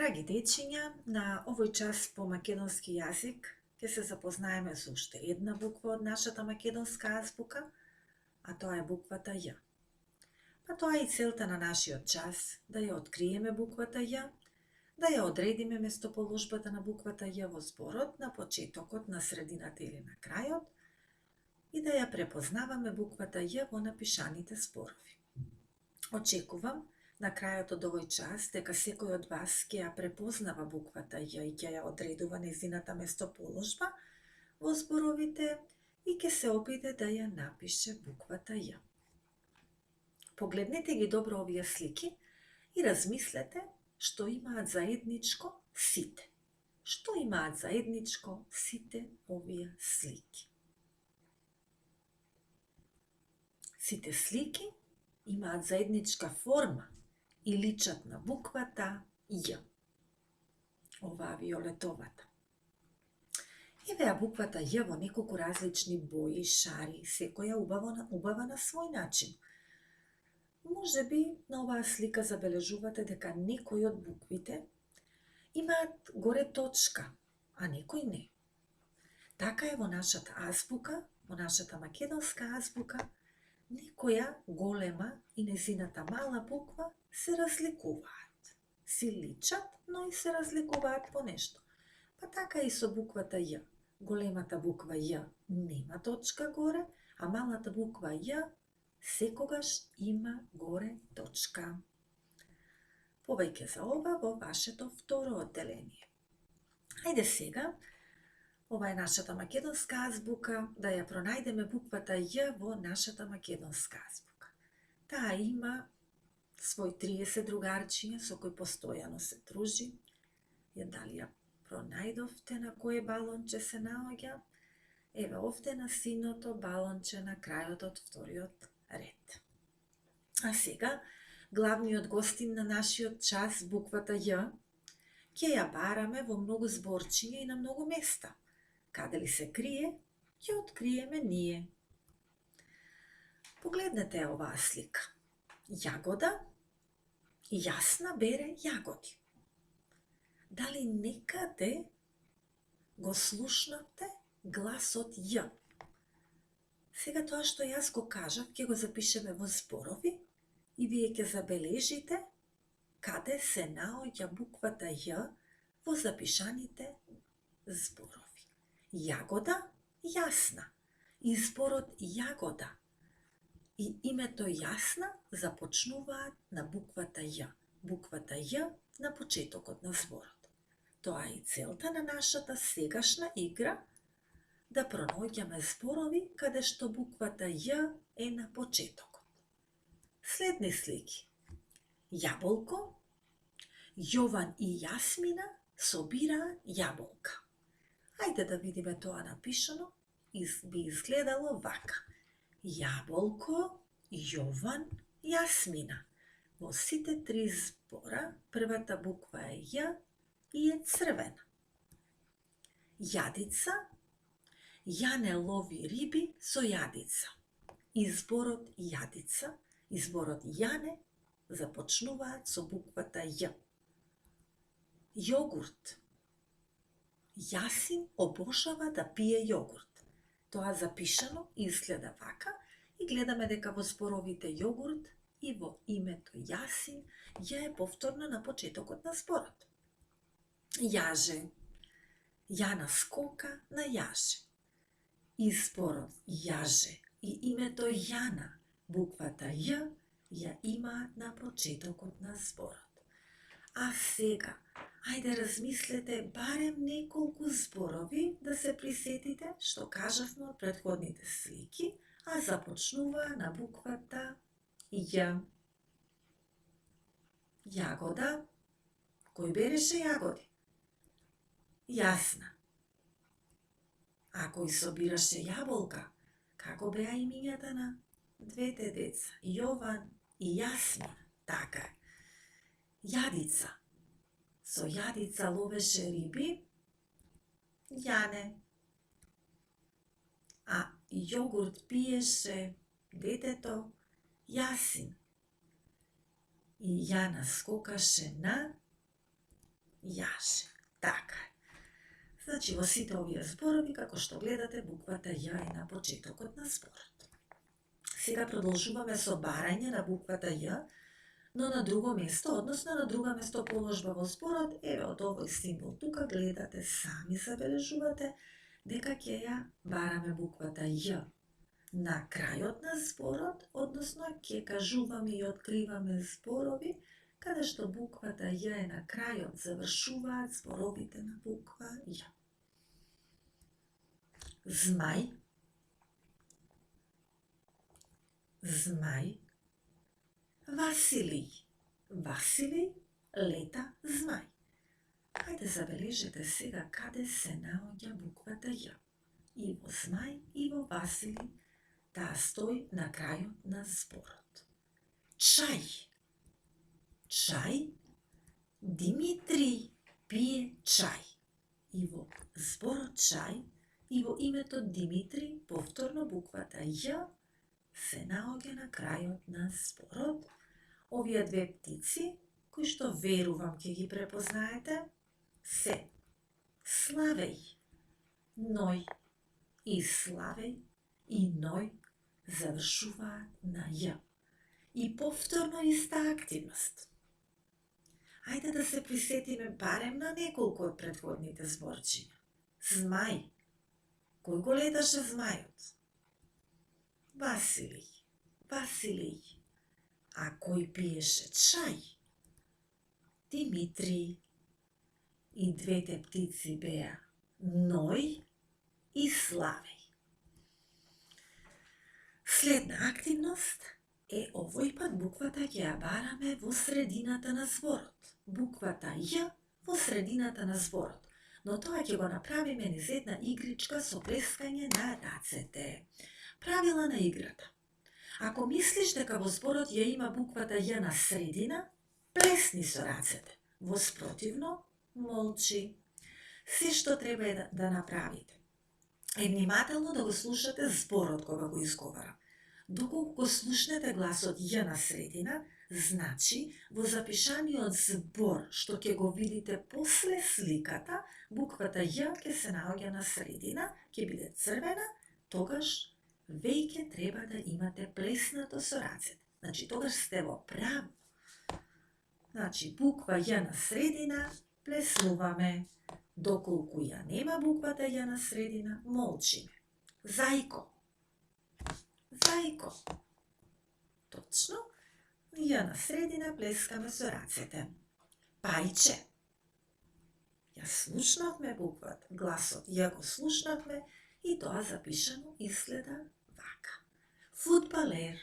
Драги дечиња, на овој час по македонски јазик ќе се запознаеме со уште една буква од нашата македонска азбука, а тоа е буквата Ј. Па тоа е и целта на нашиот час, да ја откриеме буквата Ј, да ја одредиме местоположбата на буквата Ј во зборот на почетокот, на средината или на крајот и да ја препознаваме буквата Ј во напишаните зборови. Очекувам на крајот од овој час дека секој од вас ќе ја препознава буквата Ј и ќе ја одредува нејзината местоположба во зборовите и ќе се обиде да ја напише буквата Ј. Погледнете ги добро овие слики и размислете што имаат заедничко сите. Што имаат заедничко сите овие слики? Сите слики имаат заедничка форма и личат на буквата Ј. Оваа виолетовата. Еве ја буквата Ј во неколку различни бои, шари, секоја убава на свој начин. Може би на оваа слика забележувате дека некои од буквите имаат горе точка, а некои не. Така е во нашата азбука, во нашата македонска азбука, некоја голема и нејзината мала буква се разликуваат. Си личат, но и се разликуваат по нешто. Па така и со буквата Ј. Големата буква Ј нема точка горе, а малата буква Ј секогаш има горе точка. Повеќе за ова во вашето второ одделение. Хајде сега, ова е нашата македонска азбука, да ја пронајдеме буквата Ј во нашата македонска азбука. Таа има свој 30 другарчиња со кои постојано се дружи. Дали ја пронајдовте на кое балонче се наоѓа? Еве овде на синото балонче на крајот од вториот ред. А сега, главниот гостин на нашиот час, буквата Ј, ќе ја бараме во многу зборчиња и на многу места. Каде ли се крие, ќе откриеме ние. Погледнете оваа слика. Јагода, Јасна бере јагоди. Дали некаде го слушнавте гласот Ј? Сега тоа што јас го кажав, ќе го запишеме во зборови и вие ќе забележите каде се наоѓа буквата Ј во запишаните зборови. Јагода, Јасна. И зборот јагода и името Јасна започнуваат на буквата Ј. Буквата Ј на почетокот на зборот. Тоа е и целта на нашата сегашна игра, да пронаоѓаме зборови каде што буквата Ј е на почетокот. Следни слики. Јаболко, Јован и Јасмина собираат јаболка. Хајде да видиме тоа напишано и би изгледало вака. Јаболко, Јован, Јасмина. Во сите три збора првата буква е Ј и е црвена. Јадица, Јане лови риби со јадица. Изборот јадица, изборот Јане започнуваат со буквата Ј. Јогурт. Јасин обожава да пие јогурт. Тоа запишано изгледа вака и гледаме дека во зборовите јогурт и во името Јасин Ј е повторно на почетокот на зборот. Јаже. Јана скока на јаже. Изборот Јаже и името Јана, буквата Ј, ја имаат на почетокот на зборот. А сега, ајде размислете барем неколку зборови да се присетите што кажавме од претходните слики, а започнуваа на буквата Ј. Јагода. Кој береше јагоди? Јасна. А кој собираше јаболка? Како беа имињата на двете деца? Јован и Јасмина. Така е. Јадица. Со јадица ловеше риби? Јане. А јогурт пиеше детето? Јасин. И Јана скокаше на јаже. Така е. Значи, во сите овие зборови, како што гледате, буквата Ја е на почетокот на зборот. Сега продолжуваме со барање на буквата Ја, но на друго место, односно на друга место положба во зборот, еве од овој символ тука гледате, сами забележувате, дека ќе ја бараме буквата Ја на крајот на зборот, односно ќе кажуваме и откриваме зборови, каде што буквата Ја е на крајот, завршуваат зборовите на буква Ја. Змај, змај, Василий, Василий лета змај. Хајде забележете сега каде се наоѓа буквата Ја. И во змај, и во Василий, таа стои на крајот на зборот. Чај, чај, Димитрий пие чај. И во зборот чај, и во името Димитрий, повторно буквата Ја се наоѓа на крајот на зборот. Овие две птици, кои што верувам ќе ги препознаете, се Славеј, Ној, и Славеј и Ној завршуваат на Ја. И повторно иста активност. Ајде да се присетиме барем на неколку од претходните зборчиња. Змај. Кој го леташе змајот? Василий. Василий. А кој пиеше чај? Димитрий. И двете птици беа Ној и Славеј. Следна активност е овој пат буквата ќе ја бараме во средината на зборот. Буквата Ја во средината на зборот. Но тоа ќе го направиме низ една игричка со плескање на рацете. Правила на играта. Ако мислиш дека во зборот ја има буквата Ја на средина, плесни со рацете. Во спротивно, молчи. Се што треба е да направите е внимателно да го слушате зборот кога го изговарам. Доколку го слушнете гласот Ја на средина, значи во запишаниот збор што ќе го видите после сликата, буквата Ја ќе се наоѓа на средина, ќе биде црвена, тогаш веќе треба да имате плеснато со рацете. Значи тогаш сте во право. Значи буква Ја на средина, плеснуваме. Доколку ја нема буквата Ја на средина, молчиме. Зајко. Зајко. Точно. Ја на средина плескаме со рацете. Пајче. Ја слушнавме буквата, гласот ја го слушнавме и тоа запишано изгледа вака. Фудбалер.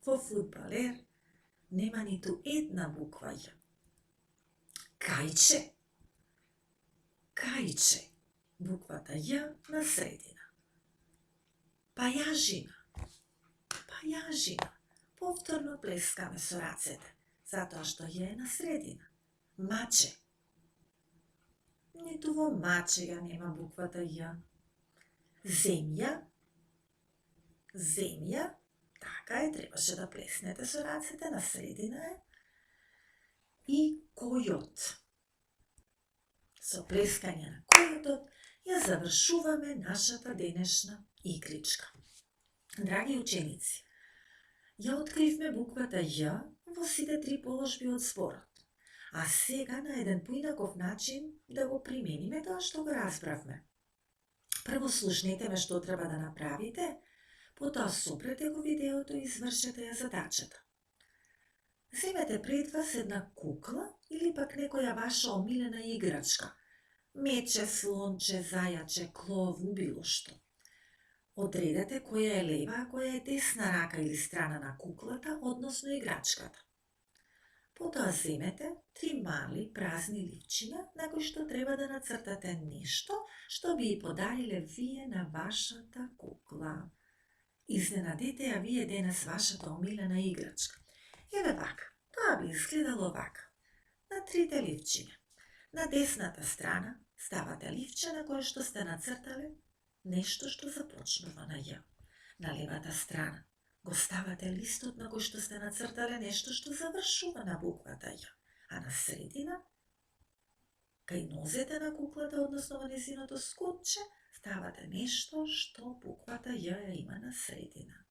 Во фудбалер нема ниту една буква Ја. Кајче. Кајче. Буквата Ја на средина. Пајажина. Пајажина. Повторно плескаме со рацете, затоа што Ја е на средина. Маче. Ниту во маче ја нема буквата Ја. Земја. Земја. Така е, требаше да плеснете со рацете, на средина е. И којот. Со плескање на којотот ја завршуваме нашата денешна игричка. Драги ученици, ја откривме буквата Ја во сите три положби од зборот. А сега на еден поинаков начин да го примениме тоа што го разбравме. Прво слушнете ме што треба да направите, потоа сопрете го видеото и извршете ја задачата. Земете пред вас една кукла или пак некоја ваша омилена играчка. Мече, слонче, зајаче, клову, било што. Одредете која е лева, а која е десна рака или страна на куклата, односно играчката. Потоа земете 3 мали празни ливчиња на кои што треба да нацртате нешто што би ја подариле вие на вашата кукла. Изненадете ја вие денес вашата омилена играчка. Еве вака, тоа би изгледало вака. На 3 ливчиња. На десната страна ставате ливче на кое што сте нацртале нешто што започнува на Ја. На левата страна го ставате листот на кој што сте нацртале нешто што завршува на буквата Ја. А на средина Кај нозете на куклата, односно во незиното скутче, ставате нешто што буквата Ј ја има на средина.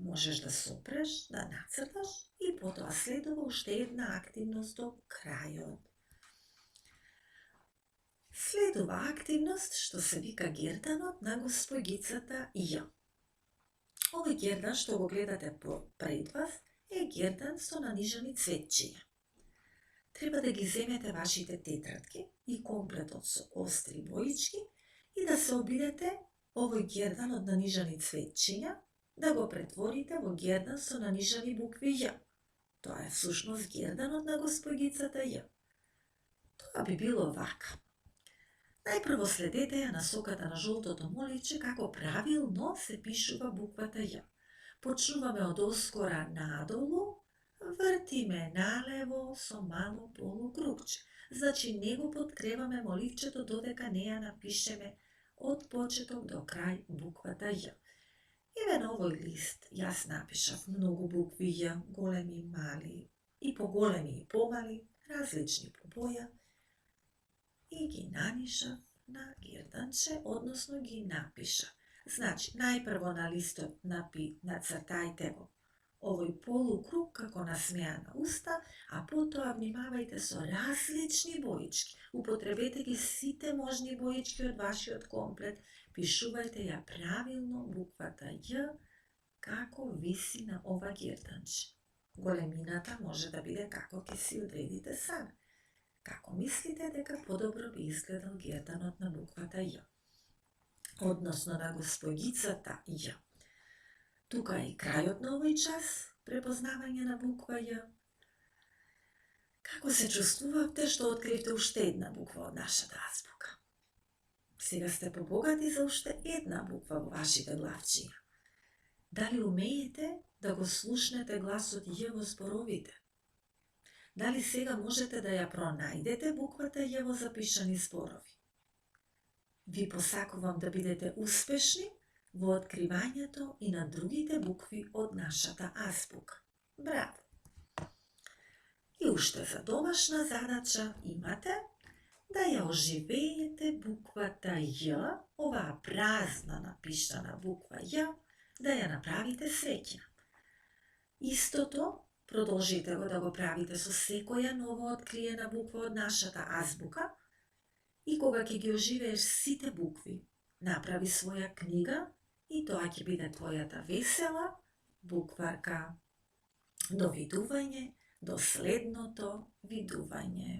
Можеш да сопреш, да нацрташ и потоа следува уште една активност до крајот. Следува активност што се вика герданот на госпогицата Ј. Овој гердан што го гледате пред вас е гердан со нанижани цветчиња. Треба да ги земете вашите тетрадки и комплетот со остри боички и да се обидете овој гердан од нанижани цветчиња да го претворите во гердан со нанижани букви Ј. Тоа е всушност герданот на госпогицата Ј. Тоа би било вака. Најпрво следете ја насоката на жолтото моличе како правилно се пишува буквата Ј. Почнуваме од оскора надолу, вртиме налево со мало полукругче. Значи не го подкреваме моливчето додека не ја напишеме од почеток до крај буквата Ј. Еве на овој лист јас напишав многу букви Ј, големи, мали, и поголеми и помали, различни по боја, и ги нанишав на герданче, односно ги напишав. Значи, најпрво на листот нацртајте го овој полукруг како насмеана уста, а потоа внимавајте со различни боички. Употребете ги сите можни боички од вашиот комплет. Пишувајте ја правилно буквата Ј како виси на ова герданче. Големината може да биде како ќе си одредите сами. Како мислите дека подобро би изгледал герданот на буквата Ј, односно на госпогицата Ј. Тука е и крајот на овој час препознавање на буква Ј. Како се чувствувавте што откривте уште една буква од нашата азбука? Сега сте побогати за уште една буква во вашите главчиња. Дали умеете да го слушнете гласот Ј во зборовите? Дали сега можете да ја пронајдете буквата Ј во запишани зборови? Ви посакувам да бидете успешни во откривањето и на другите букви од нашата азбука. Браво! И уште за домашна задача имате да ја оживеете буквата Ј, оваа празна напишана буква Ј, да ја направите среќна. Истото продолжите го да го правите со секоја нова откриена буква од нашата азбука и кога ќе ги оживееш сите букви, направи своја книга и тоа ќе биде твојата весела букварка. До видување, до следното видување.